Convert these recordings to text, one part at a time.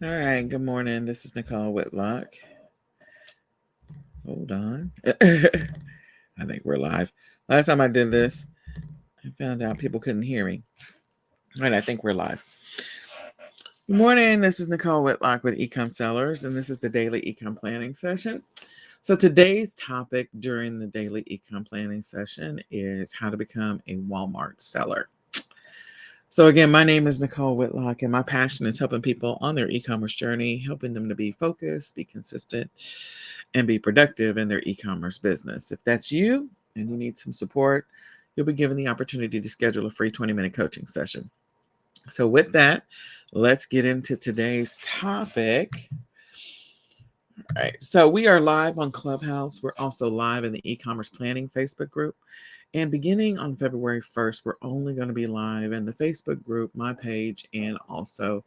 All right, good morning. This is Nicole Whitlock. Hold on. I think we're live. Last time I did this, I found out people couldn't hear me. All right, I think we're live. Good morning. This is Nicole Whitlock with eCom Sellers, and this is the daily eCom planning session. So today's topic during the daily eCom planning session is how to become a Walmart seller. So again, my name is Nicole Whitlock, and my passion is helping people on their e-commerce journey, helping them to be focused, be consistent, and be productive in their e-commerce business. If that's you and you need some support, you'll be given the opportunity to schedule a free 20-minute coaching session. So with that, let's get into today's topic. All right, so we are live on Clubhouse. We're also live in the e-commerce planning Facebook group. And beginning on February 1st, we're only going to be live in the Facebook group, my page, and also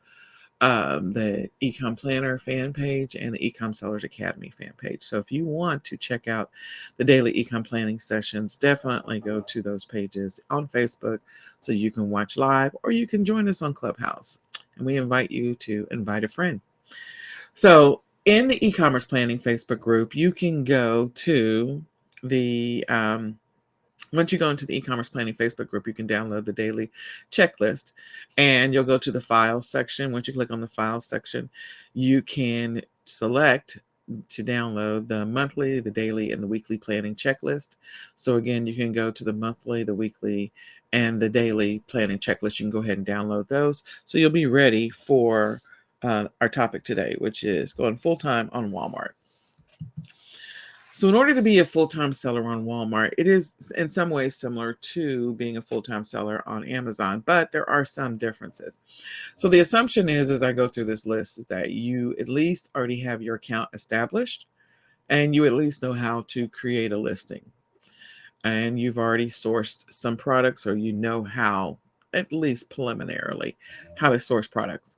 the eCom Planner fan page and the eCom Sellers Academy fan page. So if you want to check out the daily eCom planning sessions, definitely go to those pages on Facebook so you can watch live or you can join us on Clubhouse. And we invite you to invite a friend. So in the e-commerce planning Facebook group, you can go to the once you go into the e-commerce planning Facebook group, you can download the daily checklist and you'll go to the files section. Once you click on the files section, you can select to download the monthly, the daily, and the weekly planning checklist. So again, you can go to the monthly, the weekly, and the daily planning checklist. You can go ahead and download those. So you'll be ready for our topic today, which is going full-time on Walmart. So in order to be a full-time seller on Walmart, it is in some ways similar to being a full-time seller on Amazon, but there are some differences. So the assumption is, as I go through this list, is that you at least already have your account established and you at least know how to create a listing. And you've already sourced some products, or you know how, at least preliminarily, how to source products.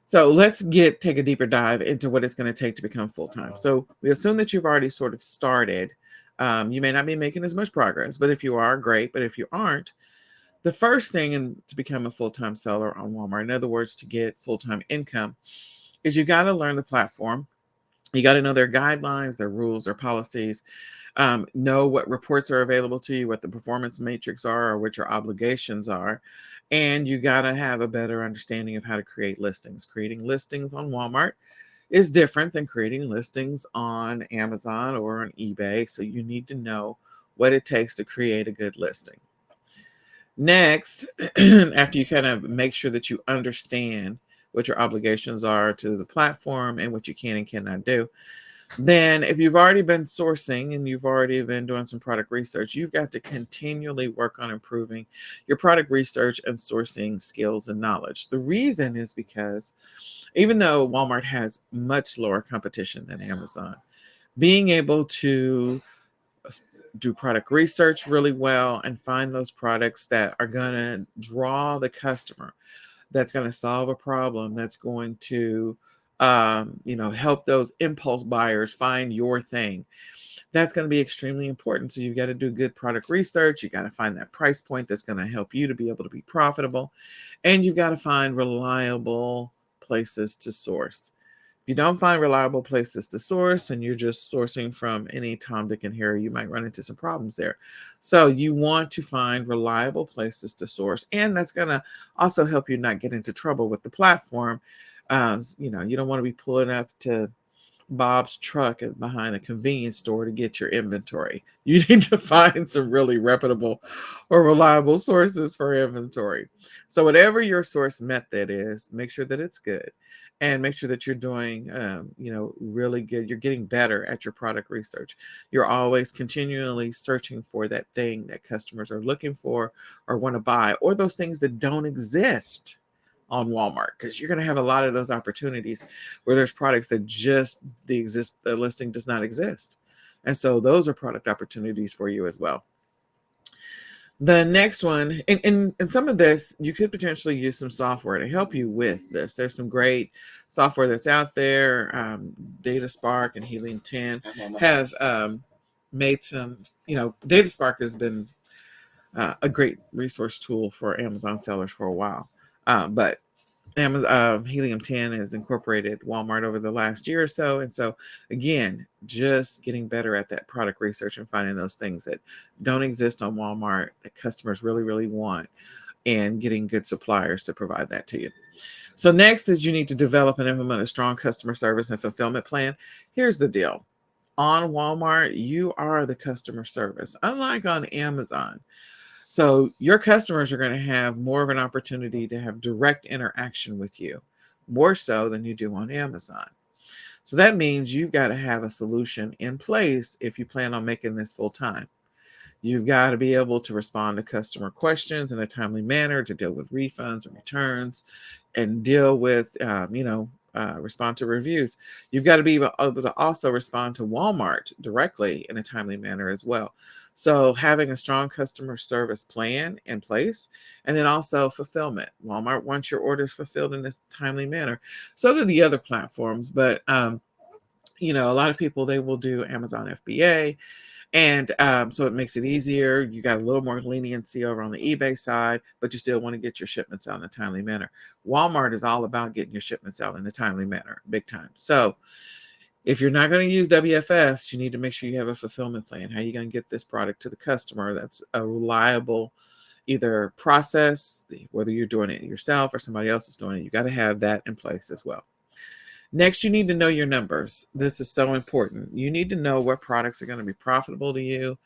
So let's take a deeper dive into what it's going to take to become full-time. So we assume that you've already sort of started. You may not be making as much progress, but if you are, great. But if you aren't, the first thing to become a full-time seller on Walmart, in other words, to get full-time income, is you got to learn the platform. You got to know their guidelines, their rules, their policies, know what reports are available to you, what the performance matrix are, or what your obligations are. And you got to have a better understanding of how to create listings. Creating listings on Walmart is different than creating listings on Amazon or on eBay. So you need to know what it takes to create a good listing. Next, after you kind of make sure that you understand what your obligations are to the platform and what you can and cannot do, then if you've already been sourcing and you've already been doing some product research, you've got to continually work on improving your product research and sourcing skills and knowledge. The reason is because even though Walmart has much lower competition than Amazon, being able to do product research really well and find those products that are going to draw the customer, that's going to solve a problem, that's going to help those impulse buyers find your thing. That's going to be extremely important. So you've got to do good product research. You got to find that price point that's going to help you to be able to be profitable. And you've got to find reliable places to source. If you don't find reliable places to source and you're just sourcing from any Tom, Dick, and Harry, you might run into some problems there. So you want to find reliable places to source. And that's going to also help you not get into trouble with the platform. You don't want to be pulling up to Bob's truck behind a convenience store to get your inventory. You need to find some really reputable or reliable sources for inventory. So whatever your source method is, make sure that it's good and make sure that you're doing, really good. You're getting better at your product research. You're always continually searching for that thing that customers are looking for or want to buy, or those things that don't exist on Walmart, because you're going to have a lot of those opportunities where there's products that the listing does not exist. And so those are product opportunities for you as well. The next one, and some of this, you could potentially use some software to help you with this. There's some great software that's out there. DataSpark and Helium 10 have made some, DataSpark has been a great resource tool for Amazon sellers for a while. But Helium 10 has incorporated Walmart over the last year or so. And so, again, just getting better at that product research and finding those things that don't exist on Walmart that customers really, really want, and getting good suppliers to provide that to you. So, next is you need to develop and implement a strong customer service and fulfillment plan. Here's the deal: on Walmart, you are the customer service, unlike on Amazon. So your customers are going to have more of an opportunity to have direct interaction with you, more so than you do on Amazon. So that means you've got to have a solution in place if you plan on making this full time. You've got to be able to respond to customer questions in a timely manner, to deal with refunds and returns, and deal with, respond to reviews. You've got to be able to also respond to Walmart directly in a timely manner as well. So having a strong customer service plan in place, and then also fulfillment. Walmart wants your orders fulfilled in a timely manner. So do the other platforms, but a lot of people, they will do Amazon FBA, and so it makes it easier. You got a little more leniency over on the eBay side, but you still want to get your shipments out in a timely manner. Walmart is all about getting your shipments out in a timely manner, big time. So if you're not going to use WFS, you need to make sure you have a fulfillment plan. How are you going to get this product to the customer? That's a reliable either process, whether you're doing it yourself or somebody else is doing it. You got to have that in place as well. Next, you need to know your numbers. This is so important. You need to know what products are going to be profitable to you,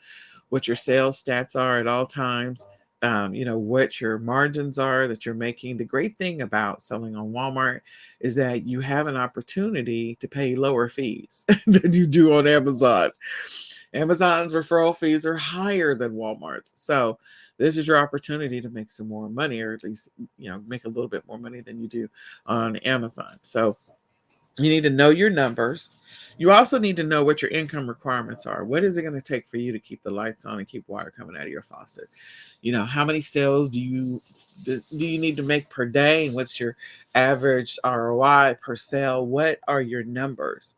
what your sales stats are at all times, what your margins are that you're making. The great thing about selling on Walmart is that you have an opportunity to pay lower fees than you do on Amazon. Amazon's referral fees are higher than Walmart's. So this is your opportunity to make some more money, or at least, make a little bit more money than you do on Amazon. So you need to know your numbers. You also need to know what your income requirements are. What is it going to take for you to keep the lights on and keep water coming out of your faucet? How many sales do you need to make per day? And what's your average ROI per sale? What are your numbers?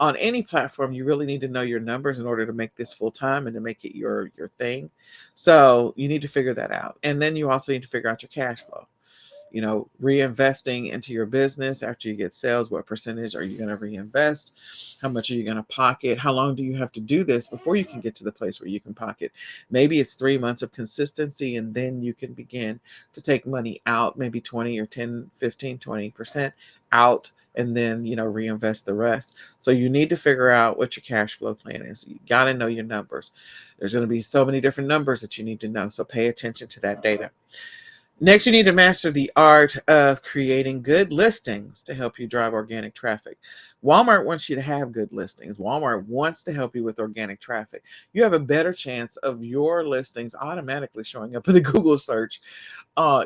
On any platform, you really need to know your numbers in order to make this full time and to make it your thing. So you need to figure that out. And then you also need to figure out your cash flow. Reinvesting into your business after you get sales. What percentage are you going to reinvest? How much are you going to pocket? How long do you have to do this before you can get to the place where you can pocket? Maybe it's 3 months of consistency, and then you can begin to take money out, maybe 20 or 10, 15, 20% out, and then, reinvest the rest. So you need to figure out what your cash flow plan is. You got to know your numbers. There's going to be so many different numbers that you need to know. So pay attention to that data. Next, you need to master the art of creating good listings to help you drive organic traffic. Walmart wants you to have good listings. Walmart wants to help you with organic traffic. You have a better chance of your listings automatically showing up in the Google search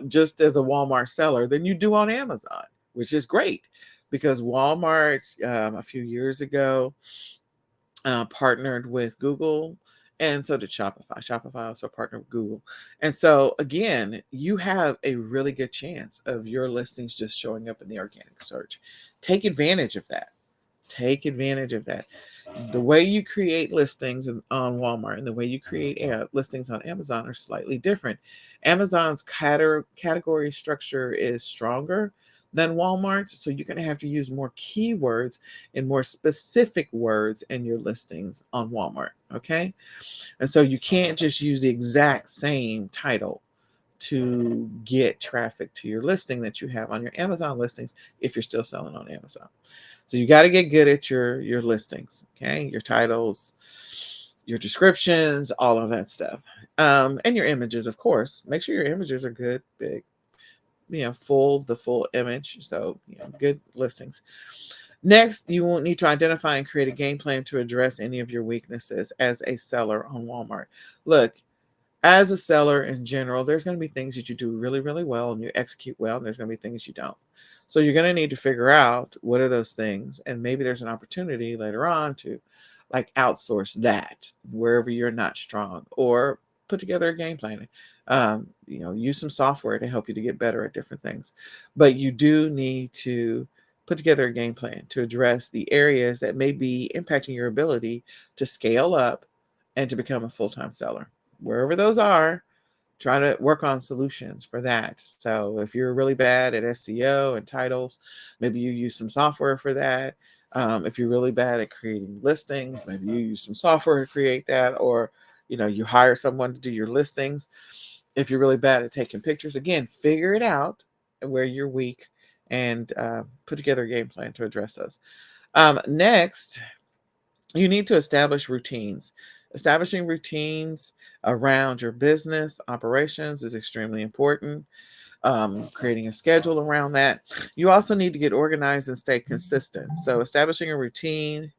just as a Walmart seller than you do on Amazon, which is great because Walmart a few years ago partnered with Google, and so did Shopify. Shopify also partnered with Google. And so, again, you have a really good chance of your listings just showing up in the organic search. Take advantage of that. Take advantage of that. The way you create listings on Walmart and the way you create listings on Amazon are slightly different. Amazon's category structure is stronger than Walmart's, so you're going to have to use more keywords and more specific words in your listings on Walmart, okay? And so you can't just use the exact same title to get traffic to your listing that you have on your Amazon listings if you're still selling on Amazon. So you got to get good at your listings, okay? Your titles, your descriptions, all of that stuff. And your images, of course. Make sure your images are good, big, the full image. So, good listings. Next, you will need to identify and create a game plan to address any of your weaknesses as a seller on Walmart. Look, as a seller in general, there's going to be things that you do really, really well and you execute well, and there's going to be things you don't. So you're going to need to figure out what are those things, and maybe there's an opportunity later on to outsource that wherever you're not strong, or put together a game plan. Use some software to help you to get better at different things. But you do need to put together a game plan to address the areas that may be impacting your ability to scale up and to become a full-time seller. Wherever those are, try to work on solutions for that. So if you're really bad at SEO and titles, maybe you use some software for that. If you're really bad at creating listings, maybe you use some software to create that, or you hire someone to do your listings. If you're really bad at taking pictures, again, figure it out where you're weak and put together a game plan to address those. Next, you need to establish routines. Establishing routines around your business operations is extremely important. Creating a schedule around that. You also need to get organized and stay consistent. So, establishing a routine,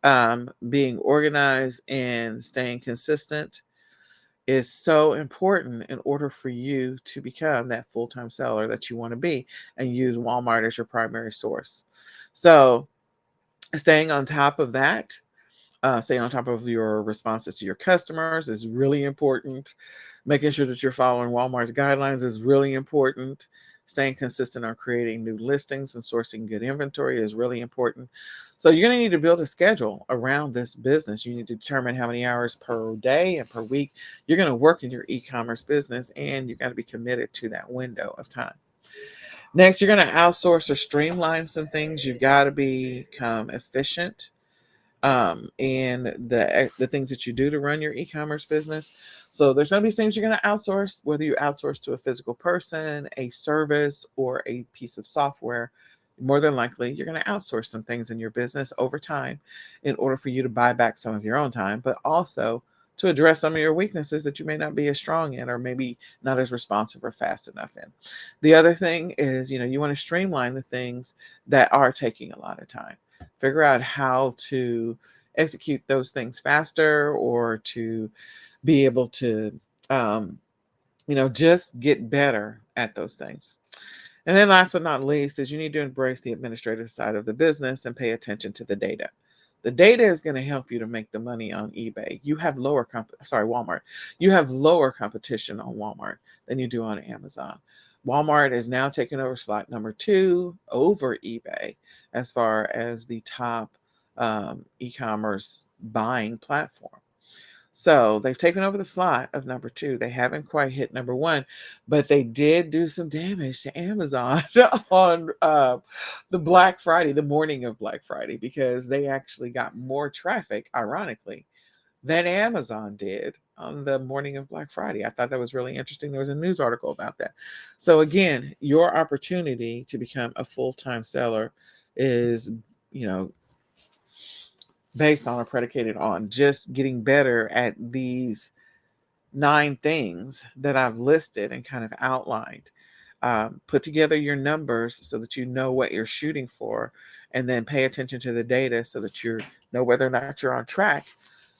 being organized, and staying consistent is so important in order for you to become that full-time seller that you want to be and use Walmart as your primary source. So, staying on top of that, staying on top of your responses to your customers is really important. Making sure that you're following Walmart's guidelines is really important. Staying consistent on creating new listings and sourcing good inventory is really important. So you're going to need to build a schedule around this business. You need to determine how many hours per day and per week you're going to work in your e-commerce business, and you've got to be committed to that window of time. Next, you're going to outsource or streamline some things. You've got to become efficient and the things that you do to run your e-commerce business. So there's going to be things you're going to outsource, whether you outsource to a physical person, a service, or a piece of software. More than likely, you're going to outsource some things in your business over time in order for you to buy back some of your own time, but also to address some of your weaknesses that you may not be as strong in, or maybe not as responsive or fast enough in. The other thing is, you want to streamline the things that are taking a lot of time. Figure out how to execute those things faster, or to be able to, just get better at those things. And then last but not least is you need to embrace the administrative side of the business and pay attention to the data. The data is going to help you to make the money on eBay. You have Walmart. You have lower competition on Walmart than you do on Amazon. Walmart is now taking over slot number 2 over eBay as far as the top e-commerce buying platform. So they've taken over the slot of number 2. They haven't quite hit number 1, but they did do some damage to Amazon on the Black Friday, the morning of Black Friday, because they actually got more traffic, ironically, than Amazon did on the morning of Black Friday. I thought that was really interesting. There was a news article about that. So again, your opportunity to become a full-time seller is, based on or predicated on just getting better at these 9 things that I've listed and kind of outlined. Put together your numbers so that you know what you're shooting for, and then pay attention to the data so that you know whether or not you're on track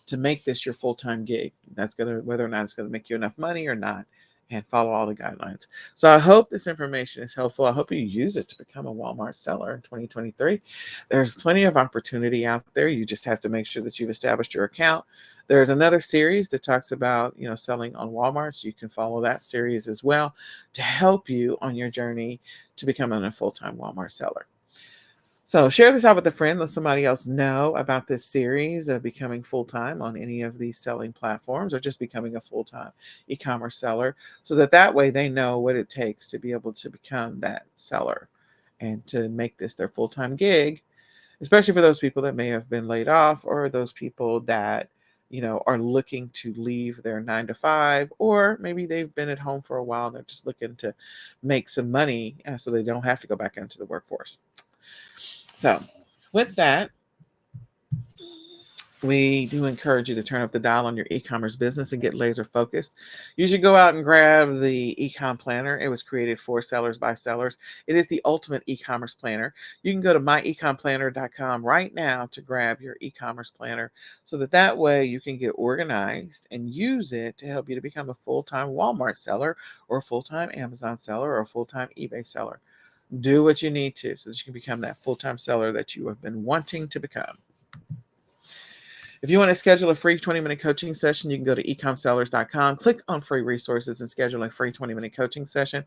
to make this your full-time gig. That's whether or not it's gonna make you enough money or not, and follow all the guidelines. So I hope this information is helpful. I hope you use it to become a Walmart seller in 2023. There's plenty of opportunity out there. You just have to make sure that you've established your account. There's another series that talks about, selling on Walmart. So you can follow that series as well to help you on your journey to becoming a full-time Walmart seller. So share this out with a friend. Let somebody else know about this series of becoming full-time on any of these selling platforms, or just becoming a full-time e-commerce seller, so that way they know what it takes to be able to become that seller and to make this their full-time gig, especially for those people that may have been laid off, or those people that are looking to leave their 9 to 5, or maybe they've been at home for a while and they're just looking to make some money so they don't have to go back into the workforce. So with that, we do encourage you to turn up the dial on your e-commerce business and get laser focused. You should go out and grab the eCom planner. It was created for sellers by sellers. It is the ultimate e-commerce planner. You can go to myecomplanner.com right now to grab your e-commerce planner, so that way you can get organized and use it to help you to become a full-time Walmart seller, or a full-time Amazon seller, or a full-time eBay seller. Do what you need to so that you can become that full-time seller that you have been wanting to become. If you want to schedule a free 20-minute coaching session, you can go to ecomsellers.com, click on free resources, and schedule a free 20-minute coaching session.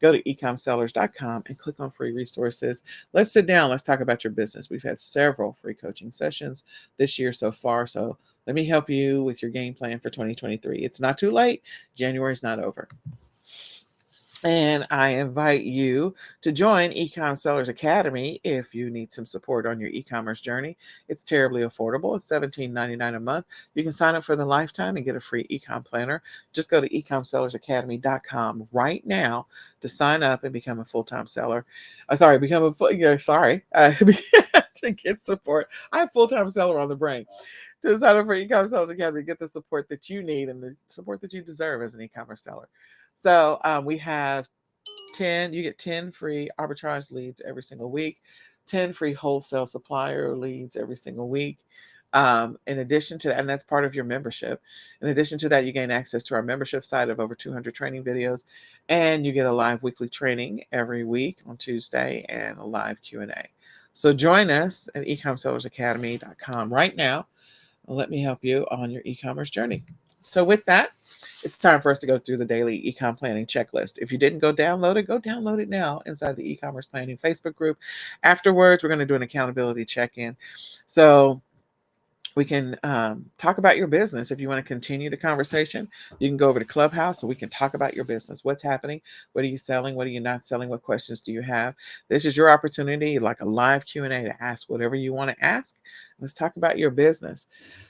Go to ecomsellers.com and click on free resources. Let's sit down. Let's talk about your business. We've had several free coaching sessions this year so far, so Let me help you with your game plan for 2023. It's not too late. January's not over. And I invite you to join eCom Sellers Academy if you need some support on your e-commerce journey. It's terribly affordable. It's $17.99 a month. You can sign up for the lifetime and get a free ecom planner. Just go to ecomsellersacademy.com right now to sign up and become a full-time seller. To get support. I have full-time seller on the brain. To sign up for eCom Sellers Academy, get the support that you need and the support that you deserve as an e-commerce seller. So we have you get 10 free arbitrage leads every single week, 10 free wholesale supplier leads every single week. In addition to that, and that's part of your membership. In addition to that, you gain access to our membership site of over 200 training videos, and you get a live weekly training every week on Tuesday and a live Q&A. So join us at ecomsellersacademy.com right now. Let me help you on your e-commerce journey. So with that, it's time for us to go through the daily ecom planning checklist. If you didn't go download it now inside the e-commerce planning Facebook group. Afterwards, we're going to do an accountability check-in. So we can talk about your business. If you want to continue the conversation, you can go over to Clubhouse so we can talk about your business. What's happening? What are you selling? What are you not selling? What questions do you have? This is your opportunity, like a live Q&A, to ask whatever you want to ask. Let's talk about your business.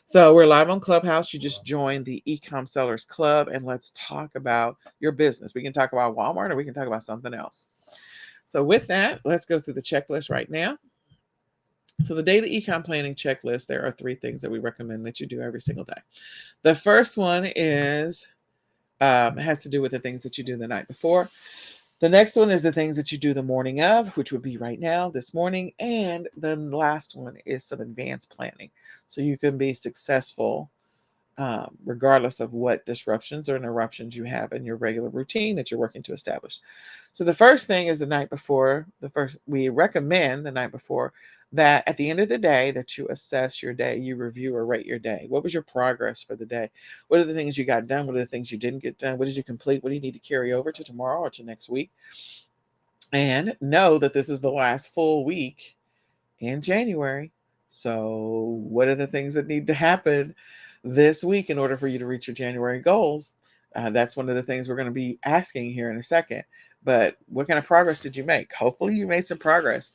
So we're live on Clubhouse. You just joined the eCom Sellers Club, and let's talk about your business. We can talk about Walmart, or we can talk about something else. So with that, let's go through the checklist right now. So the daily ecom planning checklist, there are 3 things that we recommend that you do every single day. The first one is has to do with the things that you do the night before. The next one is the things that you do the morning of, which would be right now, this morning. And the last one is some advanced planning, so you can be successful regardless of what disruptions or interruptions you have in your regular routine that you're working to establish. So the first thing is the night before. We recommend the night before that at the end of the day that you assess your day, you review or rate your day. What was your progress for the day? What are the things you got done? What are the things you didn't get done? What did you complete? What do you need to carry over to tomorrow or to next week? And know that this is the last full week in January. So what are the things that need to happen this week in order for you to reach your January goals? That's one of the things we're going to be asking here in a second. But what kind of progress did you make? Hopefully you made some progress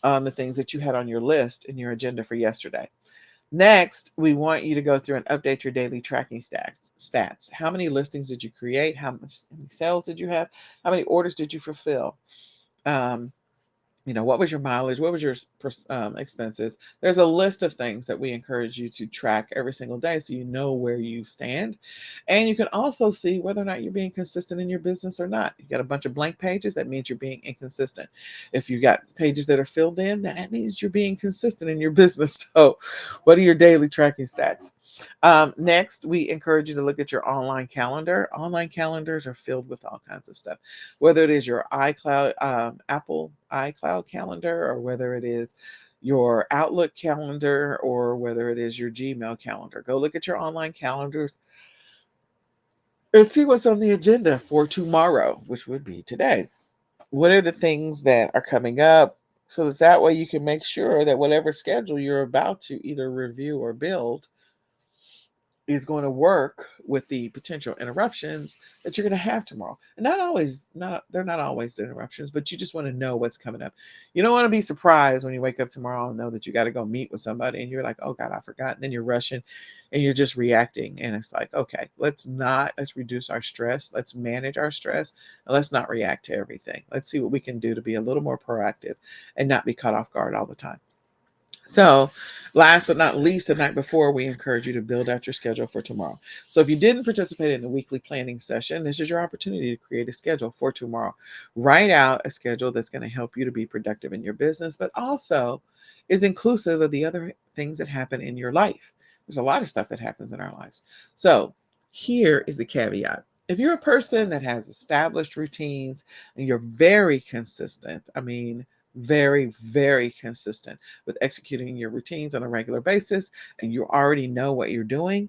on the things that you had on your list in your agenda for yesterday. Next, we want you to go through and update your daily tracking stats. How many listings did you create? How many sales did you have? How many orders did you fulfill? What was your mileage? What was your expenses? There's a list of things that we encourage you to track every single day so you know where you stand. And you can also see whether or not you're being consistent in your business or not. You got a bunch of blank pages, that means you're being inconsistent. If you got pages that are filled in, that means you're being consistent in your business. So what are your daily tracking stats? Next, we encourage you to look at your online calendar. Online calendars are filled with all kinds of stuff, whether it is your iCloud, Apple iCloud calendar, or whether it is your Outlook calendar, or whether it is your Gmail calendar. Go look at your online calendars and see what's on the agenda for tomorrow, which would be today. What are the things that are coming up, so that way you can make sure that whatever schedule you're about to either review or build is going to work with the potential interruptions that you're going to have tomorrow. And they're not always the interruptions, but you just want to know what's coming up. You don't want to be surprised when you wake up tomorrow and know that you got to go meet with somebody and you're like, oh God, I forgot. And then you're rushing and you're just reacting. And it's like, okay, let's reduce our stress. Let's manage our stress, and let's not react to everything. Let's see what we can do to be a little more proactive and not be caught off guard all the time. So last but not least, the night before, we encourage you to build out your schedule for tomorrow. So if you didn't participate in the weekly planning session, this is your opportunity to create a schedule for tomorrow. Write out a schedule that's going to help you to be productive in your business, but also is inclusive of the other things that happen in your life. There's a lot of stuff that happens in our lives. So here is the caveat. If you're a person that has established routines and you're very consistent, very, very consistent with executing your routines on a regular basis, and you already know what you're doing,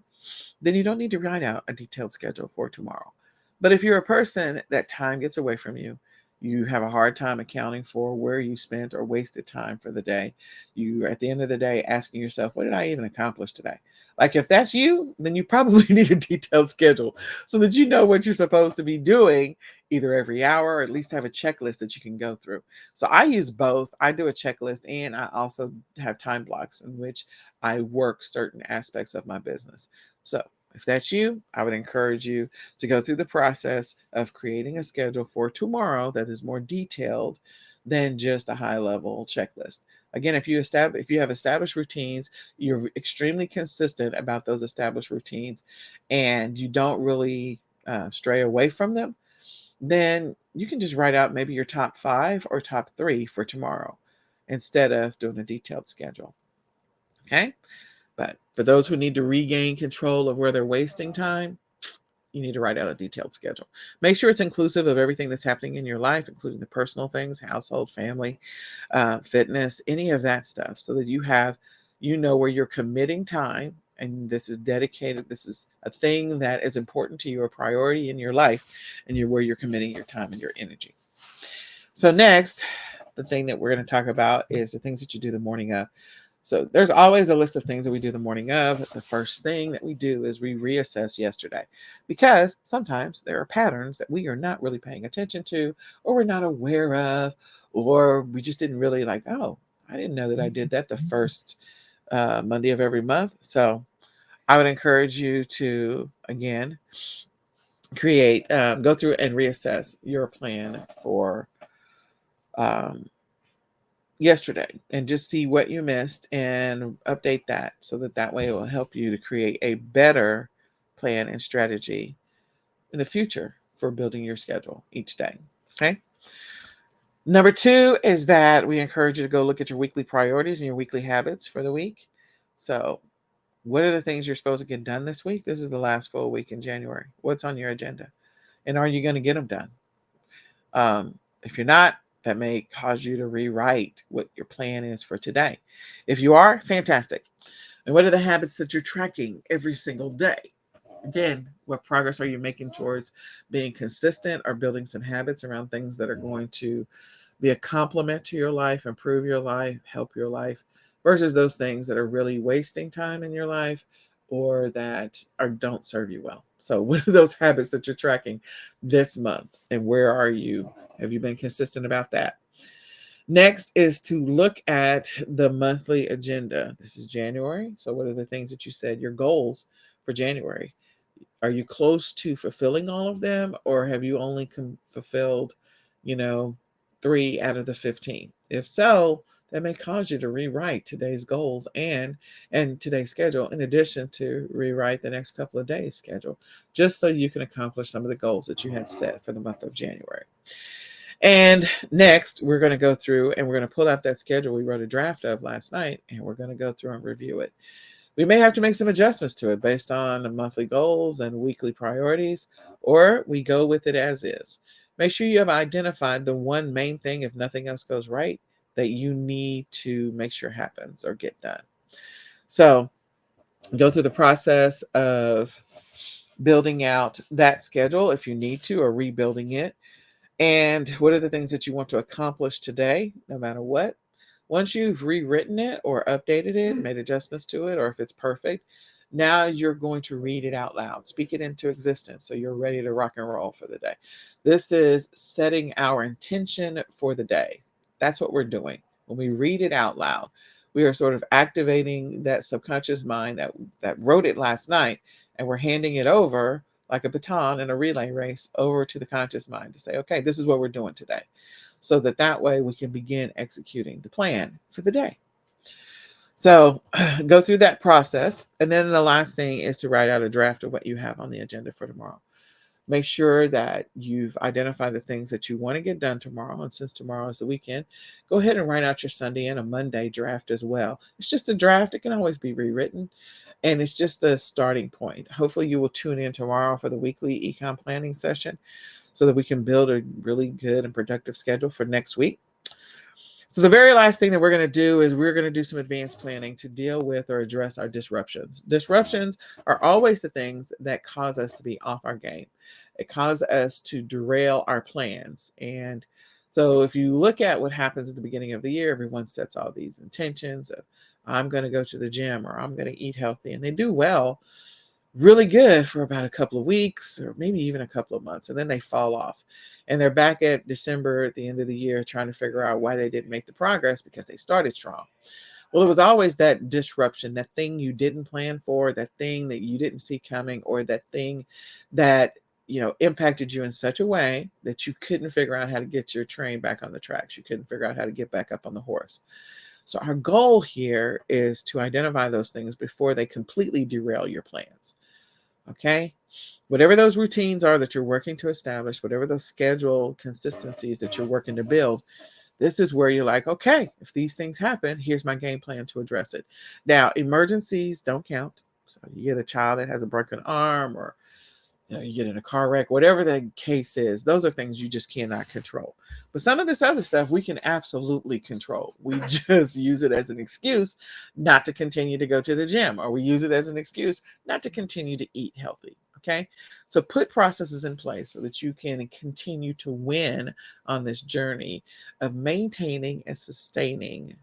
then you don't need to write out a detailed schedule for tomorrow. But if you're a person that time gets away from you, You have a hard time accounting for where you spent or wasted time for the day. You, at the end of the day, asking yourself, what did I even accomplish today? Like, if that's you, then you probably need a detailed schedule so that you know what you're supposed to be doing either every hour, or at least have a checklist that you can go through. So I use both. I do a checklist, and I also have time blocks in which I work certain aspects of my business. So if that's you, I would encourage you to go through the process of creating a schedule for tomorrow that is more detailed than just a high level checklist. Again, if you have established routines, you're extremely consistent about those established routines, and you don't really stray away from them, then you can just write out maybe your top 5 or top 3 for tomorrow instead of doing a detailed schedule. Okay. But for those who need to regain control of where they're wasting time, you need to write out a detailed schedule. Make sure it's inclusive of everything that's happening in your life, including the personal things, household, family, fitness, any of that stuff, so that you know where you're committing time. And this is dedicated. This is a thing that is important to you, a priority in your life, and where you're committing your time and your energy. So next, the thing that we're going to talk about is the things that you do the morning of. So there's always a list of things that we do the morning of. The first thing that we do is we reassess yesterday, because sometimes there are patterns that we are not really paying attention to, or we're not aware of, or we just didn't really like, oh, I didn't know that I did that the first Monday of every month. So I would encourage you to, again, go through and reassess your plan for yesterday, and just see what you missed and update that, so that way it will help you to create a better plan and strategy in the future for building your schedule each day. Okay. Number 2 is that we encourage you to go look at your weekly priorities and your weekly habits for the week. So what are the things you're supposed to get done this week? This is the last full week in January. What's on your agenda? And are you going to get them done? If you're not, that may cause you to rewrite what your plan is for today. If you are, fantastic. And what are the habits that you're tracking every single day? Again, what progress are you making towards being consistent or building some habits around things that are going to be a complement to your life, improve your life, help your life, versus those things that are really wasting time in your life or that don't serve you well? So what are those habits that you're tracking this month, and where are you? Have you been consistent about that? Next is to look at the monthly agenda. This is January. So what are the things that you said, your goals for January? Are you close to fulfilling all of them, or have you only fulfilled, 3 out of the 15? If so, that may cause you to rewrite today's goals and today's schedule, in addition to rewrite the next couple of days' schedule, just so you can accomplish some of the goals that you had set for the month of January. And next, we're going to go through and we're going to pull out that schedule we wrote a draft of last night, and we're going to go through and review it. We may have to make some adjustments to it based on the monthly goals and weekly priorities, or we go with it as is. Make sure you have identified the one main thing, if nothing else goes right, that you need to make sure happens or get done. So go through the process of building out that schedule if you need to, or rebuilding it. And what are the things that you want to accomplish today, no matter what? Once you've rewritten it or updated it, made adjustments to it, or if it's perfect, now you're going to read it out loud, speak it into existence, so you're ready to rock and roll for the day. This is setting our intention for the day. That's what we're doing. When we read it out loud, we are sort of activating that subconscious mind that wrote it last night, and we're handing it over like a baton in a relay race over to the conscious mind to say, okay, this is what we're doing today, so that way we can begin executing the plan for the day. So go through that process. And then the last thing is to write out a draft of what you have on the agenda for tomorrow. Make sure that you've identified the things that you want to get done tomorrow. And since tomorrow is the weekend, go ahead and write out your Sunday and a Monday draft as well. It's just a draft. It can always be rewritten. And it's just the starting point. Hopefully you will tune in tomorrow for the weekly eCom planning session, so that we can build a really good and productive schedule for next week. So the very last thing that we're going to do is we're going to do some advanced planning to deal with or address our disruptions. Disruptions are always the things that cause us to be off our game. It causes us to derail our plans. And So if you look at what happens at the beginning of the year, everyone sets all these intentions of, I'm going to go to the gym or I'm going to eat healthy. And they do well, really good for about a couple of weeks or maybe even a couple of months. And then they fall off. And they're back at December at the end of the year trying to figure out why they didn't make the progress because they started strong. Well, it was always that disruption, that thing you didn't plan for, that thing that you didn't see coming, or that thing that impacted you in such a way that you couldn't figure out how to get your train back on the tracks. You couldn't figure out how to get back up on the horse. So our goal here is to identify those things before they completely derail your plans. Okay? Whatever those routines are that you're working to establish, whatever those schedule consistencies that you're working to build, this is where you're like, okay, if these things happen, here's my game plan to address it. Now, emergencies don't count. So you get a child that has a broken arm, or you get in a car wreck, whatever the case is, those are things you just cannot control. But some of this other stuff we can absolutely control. We just use it as an excuse not to continue to go to the gym, or we use it as an excuse not to continue to eat healthy. Okay. So put processes in place so that you can continue to win on this journey of maintaining and sustaining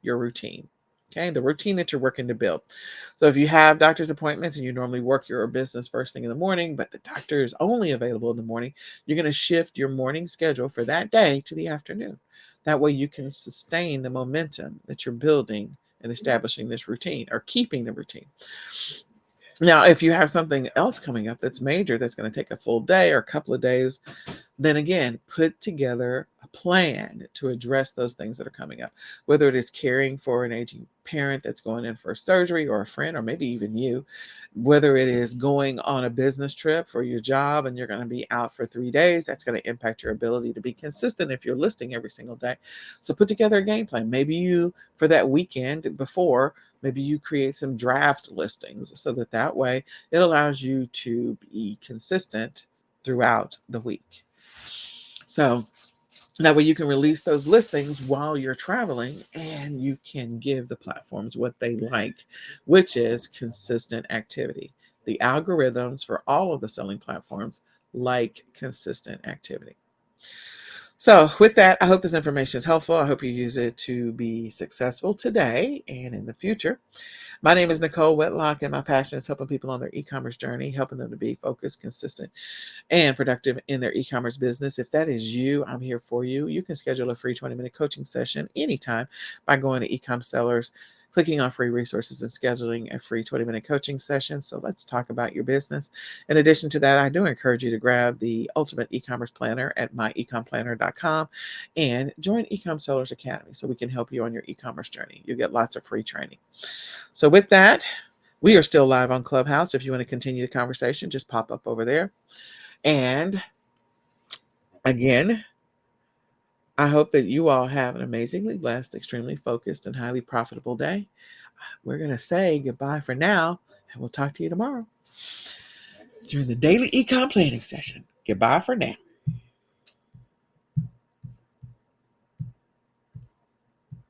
your routine. Okay, the routine that you're working to build. So if you have doctor's appointments and you normally work your business first thing in the morning, but the doctor is only available in the morning, you're going to shift your morning schedule for that day to the afternoon. That way you can sustain the momentum that you're building and establishing this routine, or keeping the routine. Now, if you have something else coming up that's major, that's going to take a full day or a couple of days, then again, put together a plan to address those things that are coming up, whether it is caring for an aging parent that's going in for surgery, or a friend, or maybe even you, whether it is going on a business trip for your job and you're going to be out for 3 days. That's going to impact your ability to be consistent if you're listing every single day. So put together a game plan. Maybe you, for that weekend before, maybe you create some draft listings so that way it allows you to be consistent throughout the week. So that way you can release those listings while you're traveling, and you can give the platforms what they like, which is consistent activity. The algorithms for all of the selling platforms like consistent activity. So with that, I hope this information is helpful. I hope you use it to be successful today and in the future. My name is Nicole Whitlock, and my passion is helping people on their e-commerce journey, helping them to be focused, consistent, and productive in their e-commerce business. If that is you, I'm here for you. You can schedule a free 20-minute coaching session anytime by going to eCom Sellers, clicking on free resources, and scheduling a free 20-minute coaching session. So let's talk about your business. In addition to that, I do encourage you to grab the Ultimate E-commerce Planner at myecomplanner.com and join eCom Sellers Academy so we can help you on your e-commerce journey. You get lots of free training. So with that, we are still live on Clubhouse. If you want to continue the conversation, just pop up over there. And again, I hope that you all have an amazingly blessed, extremely focused, and highly profitable day. We're going to say goodbye for now, and we'll talk to you tomorrow during the daily ecom planning session. Goodbye for now.